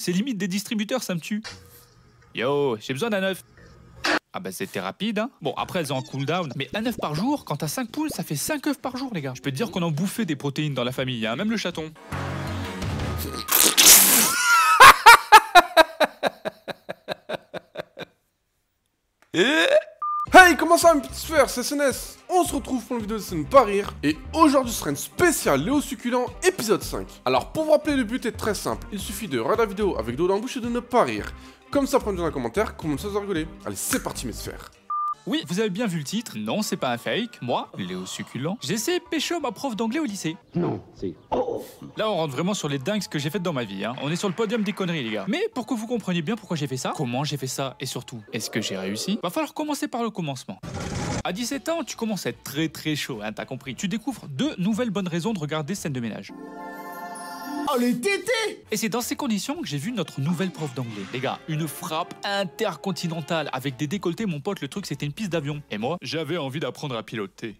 c'est limite des distributeurs, ça me tue. Yo, j'ai besoin d'un œuf. Ah bah c'était rapide, hein. Bon, après elles ont un cooldown. Mais un œuf par jour, quand t'as 5 poules, ça fait 5 œufs par jour, les gars. Je peux te dire qu'on en bouffait des protéines dans la famille, hein, même le chaton. Hey, comment ça, mes petites sphères, c'est SNS. On se retrouve pour une vidéo de scène pas rire. Et aujourd'hui, ce sera une spéciale Léo Succulent, épisode 5. Alors, pour vous rappeler, le but est très simple. Il suffit de regarder la vidéo avec l'eau dans la bouche et de ne pas rire. Comme ça, prenez dans un commentaire, comment ça vous rigoler. Allez, c'est parti, mes sphères. Oui, vous avez bien vu le titre. Non, c'est pas un fake. Moi, Léo Succulent, j'ai essayé de pécho ma prof d'anglais au lycée. Non, c'est... Oh. Là, on rentre vraiment sur les dingues que j'ai faites dans ma vie, hein. On est sur le podium des conneries, les gars. Mais pour que vous compreniez bien pourquoi j'ai fait ça, comment j'ai fait ça, et surtout, est-ce que j'ai réussi, va falloir commencer par le commencement. À 17 ans, tu commences à être très chaud, hein, t'as compris. Tu découvres 2 nouvelles bonnes raisons de regarder scène de ménage. Oh, les tétés! Et c'est dans ces conditions que j'ai vu notre nouvelle prof d'anglais. Les gars, une frappe intercontinentale avec des décolletés, mon pote, le truc c'était une piste d'avion. Et moi, j'avais envie d'apprendre à piloter.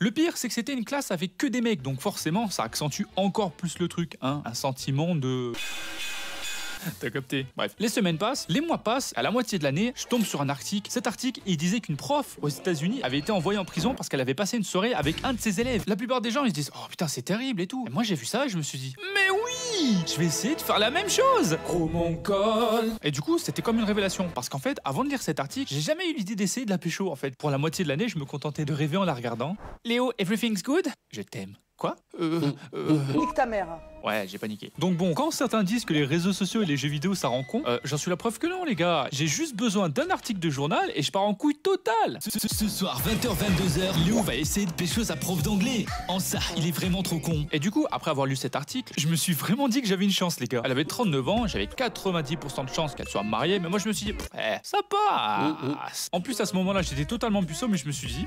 Le pire, c'est que c'était une classe avec que des mecs, donc forcément, ça accentue encore plus le truc, hein. Un sentiment de... T'as capté. Bref, les semaines passent, les mois passent, à la moitié de l'année, je tombe sur un article. Cet article, il disait qu'une prof aux États-Unis avait été envoyée en prison parce qu'elle avait passé une soirée avec un de ses élèves. La plupart des gens, ils se disent « Oh putain, c'est terrible et tout ». Et moi, j'ai vu ça et je me suis dit « Mais oui, je vais essayer de faire la même chose !» Oh mon col. Et du coup, c'était comme une révélation. Parce qu'en fait, avant de lire cet article, j'ai jamais eu l'idée d'essayer de la pécho, en fait. Pour la moitié de l'année, je me contentais de rêver en la regardant. « Léo, everything's good ?» Je t'aime. Quoi Nique ta mère. Ouais, j'ai paniqué. Donc bon, quand certains disent que les réseaux sociaux et les jeux vidéo ça rend con, j'en suis la preuve que non les gars. J'ai juste besoin d'un article de journal et je pars en couille totale. Ce soir, 20h-22h, Léo va essayer de pécho sa prof d'anglais. En ça, il est vraiment trop con. Et du coup, après avoir lu cet article, je me suis vraiment dit que j'avais une chance les gars. Elle avait 39 ans, j'avais 90% de chance qu'elle soit mariée, mais moi je me suis dit, ça passe. En plus à ce moment-là, j'étais totalement puceau, mais je me suis dit,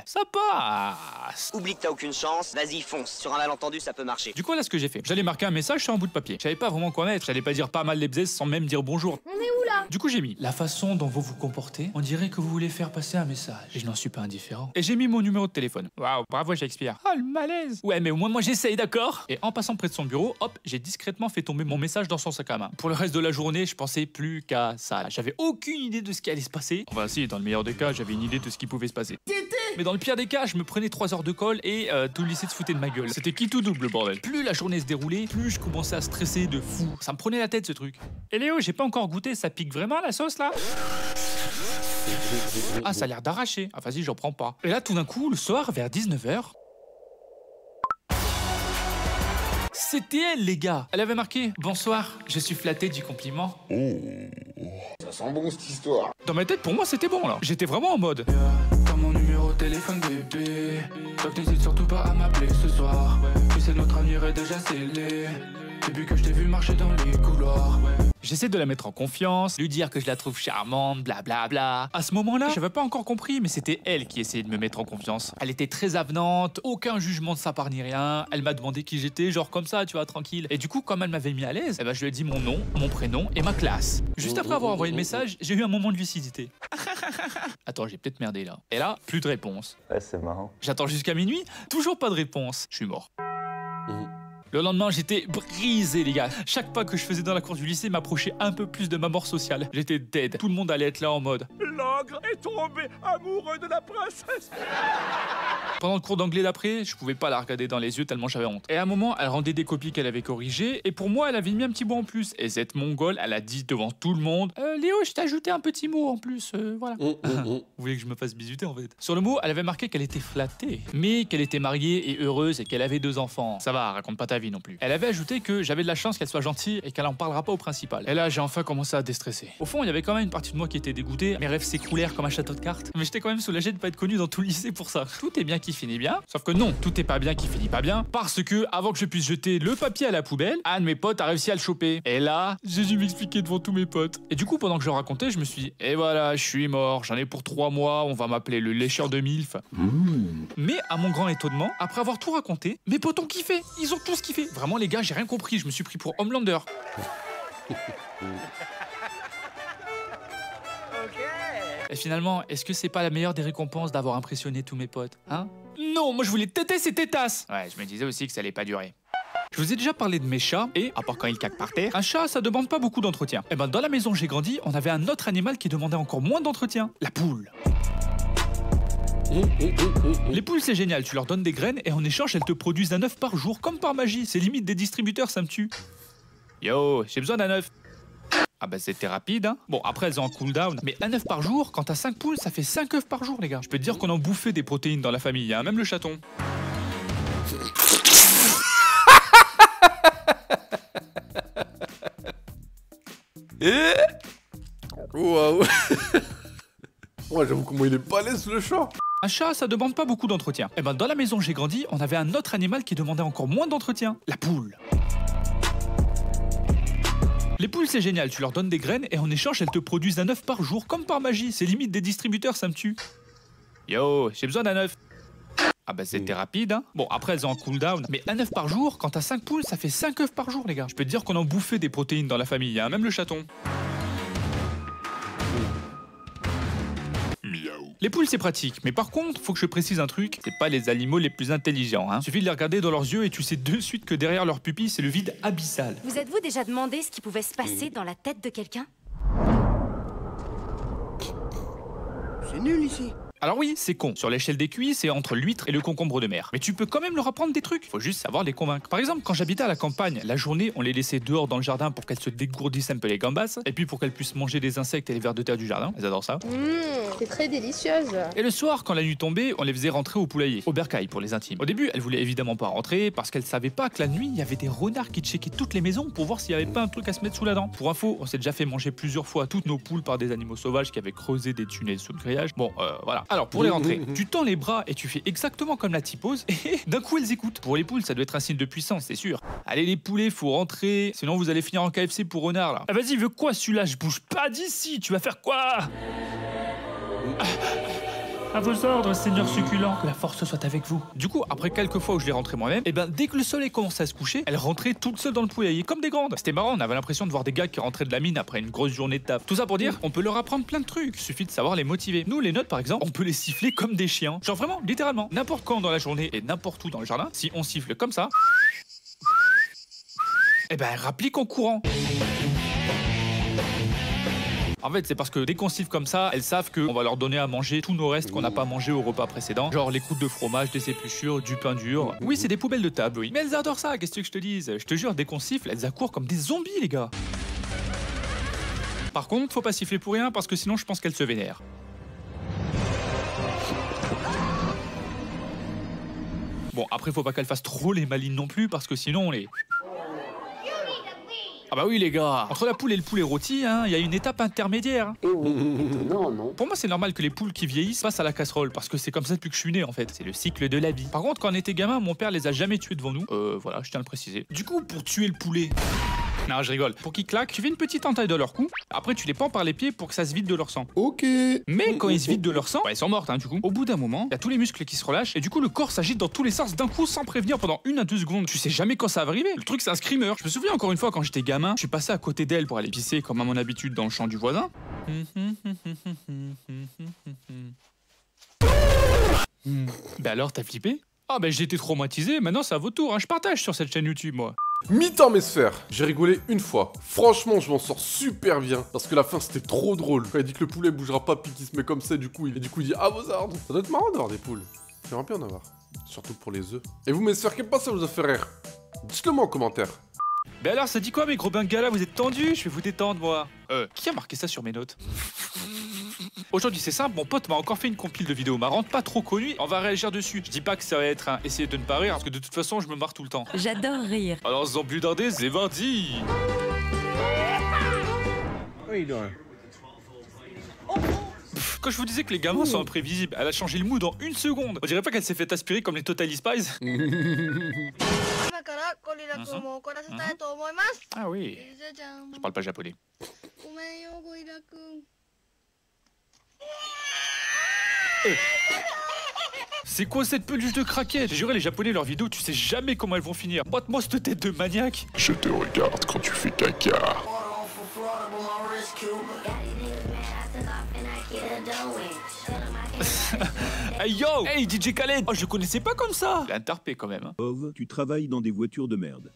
ça passe. Oublie que t'as aucune chance, vas-y fonce, sur un malentendu ça peut marcher. Du coup là ce que j'ai fait, j'allais marquer un message sur un bout de papier. Je savais pas vraiment quoi mettre, j'allais pas dire pas mal les bzaises sans même dire bonjour. On est où là? Du coup j'ai mis la façon dont vous vous comportez, on dirait que vous voulez faire passer un message. Et je n'en suis pas indifférent. Et j'ai mis mon numéro de téléphone. Waouh, bravo Shakespeare. Oh le malaise. Ouais mais au moins moi j'essaye, d'accord. Et en passant près de son bureau, hop, j'ai discrètement fait tomber mon message dans son sac à main. Pour le reste de la journée, je pensais plus qu'à ça. J'avais aucune idée de ce qui allait se passer. Enfin si, dans le meilleur des cas, j'avais une idée de ce qui pouvait se passer. Mais dans le pire des cas, je me prenais 3 heures de colle et tout le lycée se foutait de ma gueule. C'était qui tout double bordel. Plus la journée se déroulait, plus je commençais à stresser de fou. Ça me prenait la tête ce truc. Et Léo, j'ai pas encore goûté, ça pique vraiment la sauce là? Ah, ça a l'air d'arracher. Ah vas-y, j'en prends pas. Et là tout d'un coup, le soir vers 19h, c'était elle les gars. Elle avait marqué « Bonsoir, je suis flatté du compliment ». Ça sent bon cette histoire. Dans ma tête, pour moi, c'était bon là. J'étais vraiment en mode. T'as mon numéro de téléphone bébé, donc n'hésite surtout pas à m'appeler ce soir. Tu sais notre avenir est déjà scellé, depuis que je t'ai vu marcher dans les couloirs. J'essaie de la mettre en confiance, lui dire que je la trouve charmante, blablabla. À ce moment-là, j'avais pas encore compris, mais c'était elle qui essayait de me mettre en confiance. Elle était très avenante, aucun jugement de sa part ni rien. Elle m'a demandé qui j'étais, genre comme ça, tu vois, tranquille. Et du coup, comme elle m'avait mis à l'aise, je lui ai dit mon nom, mon prénom et ma classe. Juste après avoir envoyé le message, j'ai eu un moment de lucidité. Attends, j'ai peut-être merdé là. Et là, plus de réponse. Ouais, c'est marrant. J'attends jusqu'à minuit, toujours pas de réponse. Je suis mort. Le lendemain, j'étais brisé, les gars. Chaque pas que je faisais dans la cour du lycée m'approchait un peu plus de ma mort sociale. J'étais dead. Tout le monde allait être là en mode l'ogre est tombé amoureux de la princesse. Pendant le cours d'anglais d'après, je pouvais pas la regarder dans les yeux tellement j'avais honte. Et à un moment, elle rendait des copies qu'elle avait corrigées. Et pour moi, elle avait mis un petit mot en plus. Et cette mongole, elle a dit devant tout le monde Léo, je t'ai ajouté un petit mot en plus. Voilà. Vous voulez que je me fasse bisuter en fait? Sur le mot, elle avait marqué qu'elle était flattée, mais qu'elle était mariée et heureuse et qu'elle avait 2 enfants. Ça va, raconte pas ta vie non plus. Elle avait ajouté que j'avais de la chance qu'elle soit gentille et qu'elle en parlera pas au principal. Et là, j'ai enfin commencé à déstresser. Au fond, il y avait quand même une partie de moi qui était dégoûtée. Mes rêves s'écroulèrent comme un château de cartes. Mais j'étais quand même soulagé de pas être connu dans tout le lycée pour ça. Tout est bien qui finit bien. Sauf que non, tout est pas bien qui finit pas bien. Parce que, avant que je puisse jeter le papier à la poubelle, un de mes potes a réussi à le choper. Et là, j'ai dû m'expliquer devant tous mes potes. Et du coup, pendant que je racontais, je me suis dit, et voilà, je suis mort. J'en ai pour 3 mois. On va m'appeler le lécheur de MILF. Mais à mon grand étonnement, après avoir tout raconté, mes potes ont kiffé. Ils ont tous kiffé. Vraiment, les gars, j'ai rien compris. Je me suis pris pour Homelander. Et finalement, est-ce que c'est pas la meilleure des récompenses d'avoir impressionné tous mes potes, hein? Non, moi je voulais téter ces tétasses. Ouais, je me disais aussi que ça allait pas durer. Je vous ai déjà parlé de mes chats, et, à part quand ils caquent par terre, un chat ça demande pas beaucoup d'entretien. Et ben dans la maison où j'ai grandi, on avait un autre animal qui demandait encore moins d'entretien, la poule. Les poules c'est génial, tu leur donnes des graines et en échange elles te produisent un œuf par jour comme par magie, c'est limite des distributeurs, ça me tue. Yo, j'ai besoin d'un œuf. Ah bah c'était rapide hein. Bon après elles ont un cooldown, mais un œuf par jour, quand t'as 5 poules ça fait 5 œufs par jour les gars. Je peux te dire qu'on en bouffait des protéines dans la famille, hein, même le chaton. Waouh. Ouais j'avoue comment il est balèze le chat. Un chat, ça demande pas beaucoup d'entretien. Et ben dans la maison où j'ai grandi, on avait un autre animal qui demandait encore moins d'entretien, la poule. Les poules c'est génial, tu leur donnes des graines et en échange elles te produisent un œuf par jour comme par magie, c'est limite des distributeurs, ça me tue. Yo, j'ai besoin d'un œuf. Ah bah c'était rapide hein. Bon après elles ont un cooldown, mais un œuf par jour, quand t'as 5 poules ça fait 5 œufs par jour les gars. Je peux te dire qu'on en bouffait des protéines dans la famille, hein, même le chaton. Les poules c'est pratique, mais par contre, faut que je précise un truc, c'est pas les animaux les plus intelligents, hein. Suffit de les regarder dans leurs yeux et tu sais de suite que derrière leurs pupilles, c'est le vide abyssal. Vous êtes-vous déjà demandé ce qui pouvait se passer dans la tête de quelqu'un? C'est nul ici. Alors oui, c'est con. Sur l'échelle des QI, c'est entre l'huître et le concombre de mer. Mais tu peux quand même leur apprendre des trucs. Faut juste savoir les convaincre. Par exemple, quand j'habitais à la campagne, la journée, on les laissait dehors dans le jardin pour qu'elles se dégourdissent un peu les gambas. Et puis pour qu'elles puissent manger des insectes et les vers de terre du jardin. Elles adorent ça. C'est très délicieuse. Et le soir, quand la nuit tombait, on les faisait rentrer au poulailler, au bercail pour les intimes. Au début, elles voulaient évidemment pas rentrer parce qu'elles savaient pas que la nuit, il y avait des renards qui checkaient toutes les maisons pour voir s'il y avait pas un truc à se mettre sous la dent. Pour info, on s'est déjà fait manger plusieurs fois toutes nos poules par des animaux sauvages qui avaient creusé des tunnels sous le grillage. Bon, voilà. Alors pour les rentrer, tu tends les bras et tu fais exactement comme la typose et d'un coup elles écoutent. Pour les poules, ça doit être un signe de puissance, c'est sûr. Allez les poulets, faut rentrer, sinon vous allez finir en KFC pour renard là. Ah, vas-y, veux quoi celui-là? Je bouge pas d'ici, tu vas faire quoi? À vos ordres, seigneur succulent, que la force soit avec vous. Du coup, après quelques fois où je l'ai rentré moi-même, et ben dès que le soleil commençait à se coucher, elle rentrait toute seule dans le poulailler, comme des grandes. C'était marrant, on avait l'impression de voir des gars qui rentraient de la mine après une grosse journée de taf. Tout ça pour dire, on peut leur apprendre plein de trucs, suffit de savoir les motiver. Nous, les nôtres par exemple, on peut les siffler comme des chiens. Genre vraiment, littéralement, n'importe quand dans la journée et n'importe où dans le jardin, si on siffle comme ça, et ben elle rapplique en courant. En fait, c'est parce que dès qu'on siffle comme ça, elles savent qu'on va leur donner à manger tous nos restes qu'on n'a pas mangé au repas précédent. Genre les croûtes de fromage, des épluchures, du pain dur. Oui, c'est des poubelles de table, oui. Mais elles adorent ça, qu'est-ce que je te dise? Je te jure, dès qu'on siffle, elles accourent comme des zombies, les gars. Par contre, faut pas siffler pour rien parce que sinon, je pense qu'elles se vénèrent. Bon, après, faut pas qu'elles fassent trop les malines non plus parce que sinon, on les... Ah bah oui les gars, entre la poule et le poulet rôti, hein, y a une étape intermédiaire. Non, non. Pour moi c'est normal que les poules qui vieillissent passent à la casserole, parce que c'est comme ça depuis que je suis né en fait, c'est le cycle de la vie. Par contre quand on était gamin, mon père les a jamais tués devant nous, voilà, je tiens à le préciser. Du coup pour tuer le poulet... Non, je rigole. Pour qu'ils claquent, tu fais une petite entaille de leur cou. Après, tu les pends par les pieds pour que ça se vide de leur sang. Ok. Mais quand ils se vident de leur sang, bah, ils sont mortes, hein, du coup. Au bout d'un moment, il y a tous les muscles qui se relâchent et du coup, le corps s'agite dans tous les sens d'un coup sans prévenir pendant 1 à 2 secondes. Tu sais jamais quand ça va arriver. Le truc, c'est un screamer. Je me souviens encore une fois quand j'étais gamin, je suis passé à côté d'elle pour aller pisser comme à mon habitude dans le champ du voisin. Bah alors, t'as flippé? Ah bah j'ai été traumatisé, maintenant c'est à votre tour, hein. Je partage sur cette chaîne YouTube moi. Mi-temps mes sphères, j'ai rigolé une fois. Franchement, je m'en sors super bien. Parce que la fin, c'était trop drôle. Quand il dit que le poulet bougera pas, puis qu'il se met comme ça, du coup, il dit à vos ordres. Ça doit être marrant d'avoir des poules. J'aimerais bien en avoir. Surtout pour les œufs. Et vous mes sphères, qu'est-ce que ça vous a fait rire? Dites-le moi en commentaire. Bah alors, ça dit quoi mes gros bengalas? Vous êtes tendus? Je vais vous détendre moi. Qui a marqué ça sur mes notes? Aujourd'hui c'est simple, mon pote m'a encore fait une compile de vidéos marrantes, pas trop connues, on va réagir dessus. Je dis pas que ça va être un essayer de ne pas rire, parce que de toute façon je me marre tout le temps. J'adore rire. Alors sans plus tarder, c'est parti. Quand je vous disais que les gamins sont imprévisibles, elle a changé le mood en 1 seconde. On dirait pas qu'elle s'est fait aspirer comme les Totally Spies. Ah oui, je parle pas japonais. C'est quoi cette peluche de craquette? J'ai juré les japonais leurs vidéos, tu sais jamais comment elles vont finir. Boite-moi cette tête de maniaque. Je te regarde quand tu fais caca. Hey yo! Hey DJ Khaled! Oh je connaissais pas comme ça! Il a interpé quand même. Ov, tu travailles dans des voitures de merde.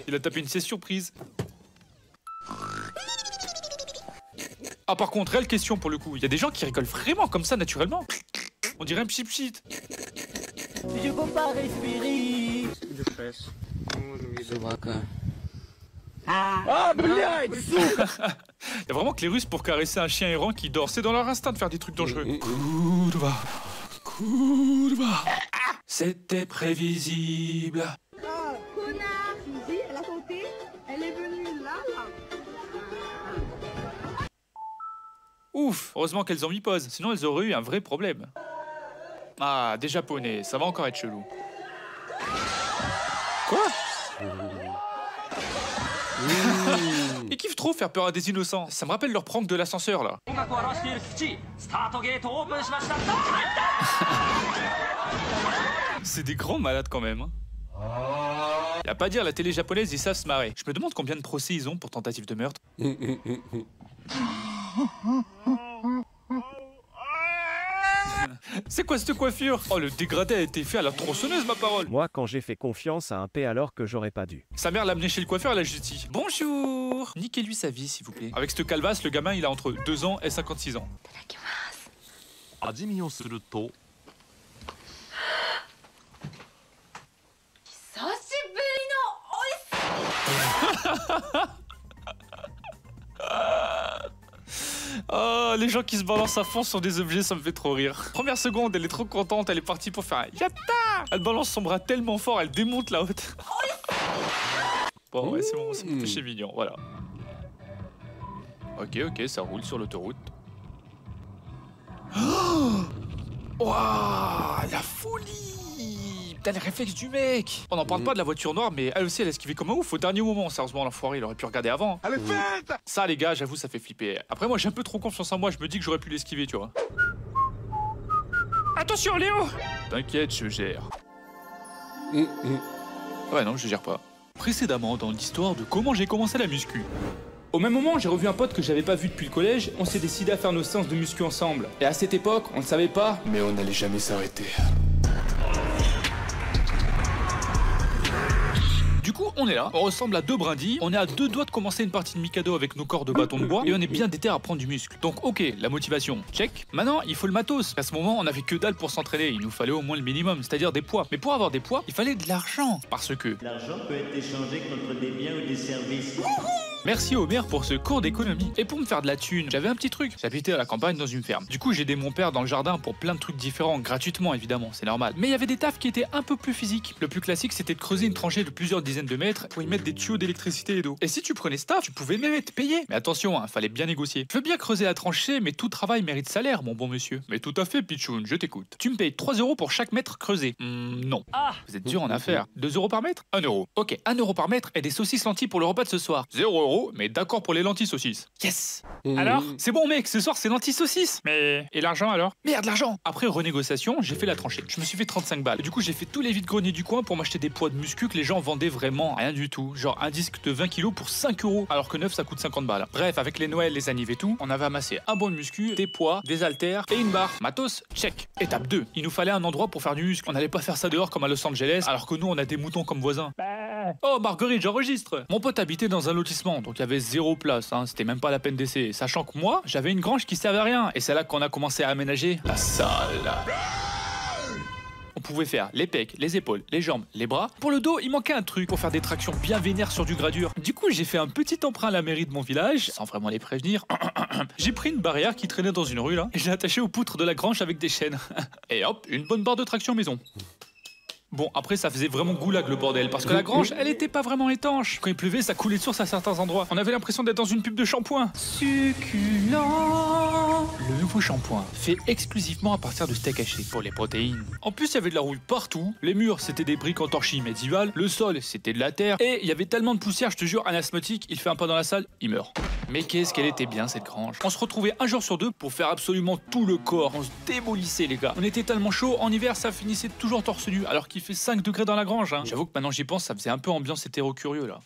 Il a tapé une sieste surprise. Ah par contre, réelle question pour le coup, il y a des gens qui rigolent vraiment comme ça naturellement. On dirait un pchit-pchit. Je peux pas respirer. Je vois que... Ah, blядь! Il y a vraiment que les Russes pour caresser un chien errant qui dort. C'est dans leur instinct de faire des trucs dangereux. Kurva. Kurva. C'était prévisible. Oh, connard! Dis, elle a sauté. Elle est venue là. Ouf, heureusement qu'elles ont mis pause, sinon elles auraient eu un vrai problème. Ah, des japonais, ça va encore être chelou. Quoi? Ils kiffent trop faire peur à des innocents. Ça me rappelle leur prank de l'ascenseur là. C'est des grands malades quand même. Y a pas à dire, la télé japonaise, ils savent se marrer. Je me demande combien de procès ils ont pour tentative de meurtre. C'est quoi cette coiffure? Oh, le dégradé a été fait à la tronçonneuse, ma parole. Moi, quand j'ai fait confiance à un P alors que j'aurais pas dû. Sa mère l'a amené chez le coiffeur, elle a juste dit bonjour. Niquez-lui sa vie, s'il vous plaît. Avec cette calvasse, le gamin, il a entre 2 ans et 56 ans. Oh, les gens qui se balancent à fond sur des objets, ça me fait trop rire. Première seconde, elle est trop contente, elle est partie pour faire un yatta. Elle balance son bras tellement fort, elle démonte la haute. Bon, ouais, c'est bon, c'est mon péché mignon, voilà. Ok, ça roule sur l'autoroute. Oh, waouh, la folie! Putain, les réflexes du mec! On n'en parle pas de la voiture noire, mais elle aussi, elle a esquivé comme un ouf au dernier moment. Sérieusement, l'enfoiré, il aurait pu regarder avant. Allez, faites! Ça, les gars, j'avoue, ça fait flipper. Après, moi, j'ai un peu trop confiance en moi, je me dis que j'aurais pu l'esquiver, tu vois. Attention, Léo! T'inquiète, je gère. Ouais, non, je gère pas. Précédemment, dans l'histoire de comment j'ai commencé la muscu. Au même moment, j'ai revu un pote que j'avais pas vu depuis le collège, on s'est décidé à faire nos séances de muscu ensemble. Et à cette époque, on ne savait pas, mais on n'allait jamais s'arrêter. Du coup, on est là, on ressemble à 2 brindilles, on est à 2 doigts de commencer une partie de Mikado avec nos corps de bâton de bois, et on est bien déter à prendre du muscle. Donc ok, la motivation, check. Maintenant, il faut le matos. À ce moment, on avait que dalle pour s'entraîner, il nous fallait au moins le minimum, c'est-à-dire des poids. Mais pour avoir des poids, il fallait de l'argent, parce que... L'argent peut être échangé contre des biens ou des services. Merci au maire pour ce cours d'économie. Et pour me faire de la thune, j'avais un petit truc. J'habitais à la campagne dans une ferme. Du coup, j'ai aidé mon père dans le jardin pour plein de trucs différents, gratuitement évidemment, c'est normal. Mais il y avait des tafs qui étaient un peu plus physiques. Le plus classique, c'était de creuser une tranchée de plusieurs dizaines de mètres pour y mettre des tuyaux d'électricité et d'eau. Et si tu prenais ce taf, tu pouvais même être payé. Mais attention, hein, fallait bien négocier. Je veux bien creuser la tranchée, mais tout travail mérite salaire, mon bon monsieur. Mais tout à fait, Pichoun, je t'écoute. Tu me payes 3 € pour chaque mètre creusé. Non. Ah, vous êtes dur en affaires. 2 € par mètre? 1 €. Ok, 1 € par mètre et des saucisses lentilles pour le repas de ce soir. 0 €, mais d'accord pour les lentilles saucisses. Yes. Alors, c'est bon mec, ce soir c'est lentilles saucisses. Mais et l'argent alors? Merde, l'argent. Après renégociation, j'ai fait la tranchée. Je me suis fait 35 balles. Et du coup, j'ai fait tous les vides-greniers du coin pour m'acheter des poids de muscu que les gens vendaient vraiment rien du tout. Genre un disque de 20 kilos pour 5 €, alors que 9 ça coûte 50 balles. Bref, avec les Noëls, les annives et tout, on avait amassé un bon de muscu, des poids, des haltères et une barre. Matos, check. Étape 2. Il nous fallait un endroit pour faire du muscle. On n'allait pas faire ça dehors comme à Los Angeles, alors que nous on a des moutons comme voisins. Oh Marguerite, j'enregistre. Mon pote habitait dans un lotissement, donc il y avait 0 place, hein. C'était même pas la peine d'essayer. Sachant que moi, j'avais une grange qui servait à rien. Et c'est là qu'on a commencé à aménager la salle. On pouvait faire les pecs, les épaules, les jambes, les bras. Pour le dos, il manquait un truc pour faire des tractions bien vénères sur du gradure. Du coup, j'ai fait un petit emprunt à la mairie de mon village, sans vraiment les prévenir. J'ai pris une barrière qui traînait dans une rue là, et j'ai attaché aux poutres de la grange avec des chaînes. Et hop, une bonne barre de traction maison. Bon, après, ça faisait vraiment goulag le bordel, parce que la grange, elle était pas vraiment étanche. Quand il pleuvait, ça coulait de source à certains endroits. On avait l'impression d'être dans une pub de shampoing. Succulent. Le nouveau shampoing, fait exclusivement à partir de steak haché pour les protéines. En plus, il y avait de la rouille partout. Les murs, c'était des briques en torchis médiévales. Le sol, c'était de la terre. Et il y avait tellement de poussière, je te jure, un asthmatique, il fait un pas dans la salle, il meurt. Mais qu'est-ce qu'elle était bien cette grange. On se retrouvait un jour sur 2 pour faire absolument tout le corps. On se démolissait les gars. On était tellement chaud, en hiver ça finissait toujours torse nu, alors qu'il fait 5 degrés dans la grange. Hein. J'avoue que maintenant j'y pense, ça faisait un peu ambiance hétéro-curieux là.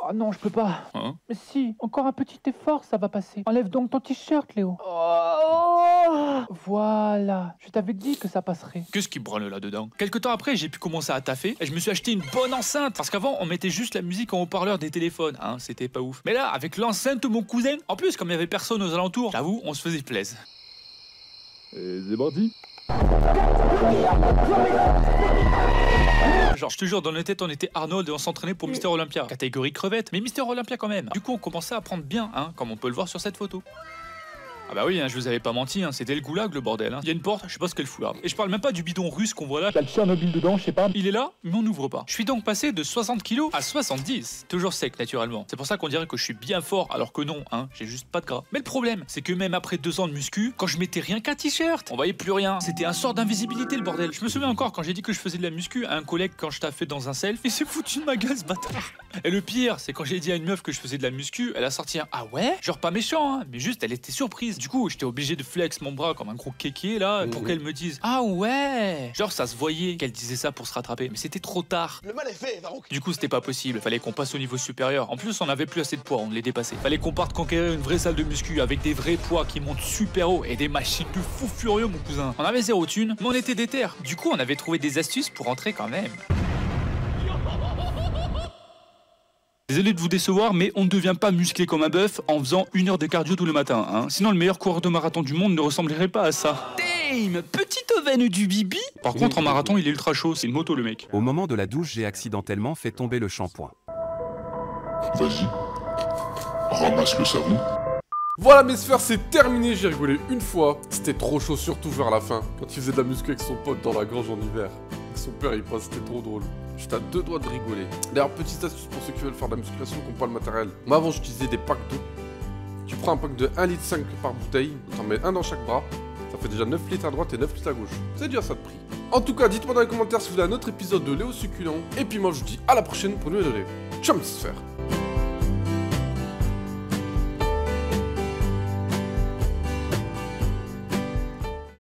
Oh non, je peux pas. Hein? Mais si, encore un petit effort, ça va passer. Enlève donc ton t-shirt, Léo. Oh, Voilà, je t'avais dit que ça passerait. Qu'est-ce qui branle là-dedans? Quelque temps après, j'ai pu commencer à taffer et je me suis acheté une bonne enceinte. Parce qu'avant, on mettait juste la musique en haut-parleur des téléphones, hein, c'était pas ouf. Mais là, avec l'enceinte de mon cousin, en plus, comme il y avait personne aux alentours, j'avoue, on se faisait plaisir. Et c'est parti. Genre, je te jure, dans nos têtes, on était Arnold et on s'entraînait pour Mister Olympia. Catégorie crevette, mais Mister Olympia quand même. Du coup, on commençait à prendre bien, hein, comme on peut le voir sur cette photo. Ah bah oui, hein, je vous avais pas menti, hein, c'était le goulag le bordel. Hein. Il y a une porte, je sais pas ce qu'elle fout là. Et je parle même pas du bidon russe qu'on voit là. T'as le Tchernobyl dedans, je sais pas. Il est là, mais on n'ouvre pas. Je suis donc passé de 60 kilos à 70. Toujours sec naturellement. C'est pour ça qu'on dirait que je suis bien fort, alors que non, hein, j'ai juste pas de gras. Mais le problème, c'est que même après 2 ans de muscu, quand je mettais rien qu'un t-shirt, on voyait plus rien. C'était un sort d'invisibilité le bordel. Je me souviens encore quand j'ai dit que je faisais de la muscu à un collègue quand je taffais dans un self, il s'est foutu de ma gueule ce bâtard. Et le pire, c'est quand j'ai dit à une meuf que je faisais de la muscu, elle a sorti un ah ouais? Genre pas méchant, hein, mais juste elle était surprise. Du coup, j'étais obligé de flex mon bras comme un gros kéké là pour qu'elle me dise ah ouais. Genre ça se voyait qu'elle disait ça pour se rattraper, mais c'était trop tard. Le mal est fait, Farouk. Du coup c'était pas possible, fallait qu'on passe au niveau supérieur. En plus on avait plus assez de poids, on les dépassait. Fallait qu'on parte conquérir une vraie salle de muscu avec des vrais poids qui montent super haut et des machines de fou furieux mon cousin. On avait 0 thune, mais on était déter. Du coup on avait trouvé des astuces pour rentrer quand même. Désolé de vous décevoir, mais on ne devient pas musclé comme un bœuf en faisant 1 heure de cardio tous les matins. Hein. Sinon, le meilleur coureur de marathon du monde ne ressemblerait pas à ça. Damn, petite veine du bibi. Par contre, en marathon, il est ultra chaud. C'est une moto, le mec. Au moment de la douche, j'ai accidentellement fait tomber le shampoing. Vas-y, ramasse le savon. Voilà mes sphères, c'est terminé, j'ai rigolé une fois. C'était trop chaud, surtout vers la fin, quand il faisait de la muscu avec son pote dans la grange en hiver. Avec son père, il passe, c'était trop drôle. J'étais à 2 doigts de rigoler. D'ailleurs, petite astuce pour ceux qui veulent faire de la musculation, qui n'ont pas le matériel. Moi avant, j'utilisais des packs d'eau. Tu prends un pack de 1,5 litre par bouteille, t'en mets un dans chaque bras. Ça fait déjà 9 litres à droite et 9 litres à gauche. C'est déjà ça de prix. En tout cas, dites-moi dans les commentaires si vous voulez un autre épisode de Léo Succulent. Et puis moi, je vous dis à la prochaine pour une nouvelle vidéo. Ciao mes sphères.